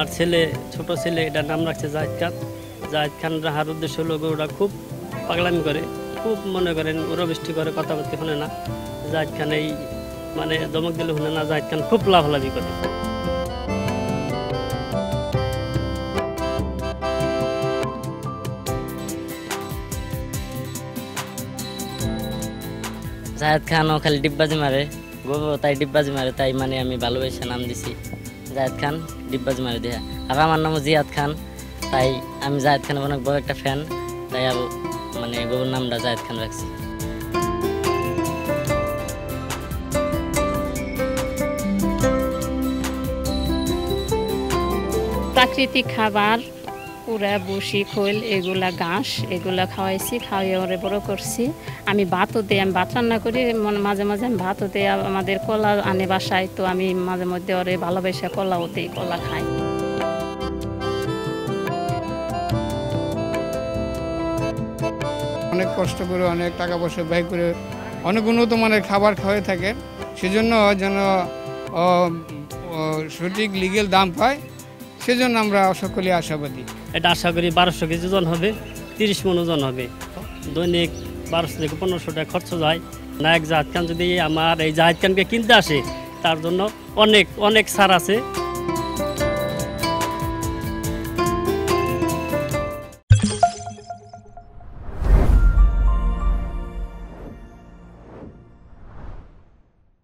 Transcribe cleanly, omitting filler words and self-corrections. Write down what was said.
আমার ছেলে, ছোট ছেলে, এটার নাম রাখছে জাহিদ খান। জাহিদ খান রাহার উদ্দেশ্য হলো গরুটা খুব পাগলামি করে, খুব মনে করেন উড়বৃষ্টি করে, কথাবার্তা শুনে না। জাহিদ খান এই মানে ধমক দিলে শুনে না, জাহিদ খান খুব লাফালাফি করে। জাহিদ খানও খালি ডিব্বাজি মারে, গরু তাই ডিব্বাজি মারে, তাই মানে আমি ভালোবেসে নাম দিছি জাহিদ খান, ডিব্বাজি মারে দিয়া। আর আমার নামও জিয়াদ খান, তাই আমি জাহিদ খানের অনেক বড় একটা ফ্যান, তাই আর মানে গরুর নামটা জাহিদ খান রাখছি। প্রাকৃতিক খাবার, পুরা বসি খোল, এগুলা ঘাস, এগুলা খাওয়াইছি, খাওয়াই ওরে বড় করছি। আমি ভাতও দিই, আমি ভাত রান্না করি, মাঝে মাঝে আমি ভাতও দিই। আমাদের কলা আনে বাসায়, তো আমি মাঝে মধ্যে ওরে ভালোবাসা কলাও দিই, কলা খাই। অনেক কষ্ট করে, অনেক টাকা পয়সা ব্যয় করে অনেক উন্নত মানের খাবার খাওয়াই থাকে, সেজন্য যেন সঠিক লিগেল দাম পায়, সেজন্য আমরা সকলে আশাবাদী। এটা আশা করি 1200 কেজি ওজন হবে, 30 মণ ওজন হবে। দৈনিক 1200 থেকে 1500 টাকা খরচ যায়। নায়ক জাহিদ খান যদি আমার এই জাহিদ খানকে কিনতে আসে, তার জন্য অনেক অনেক ছাড় আছে।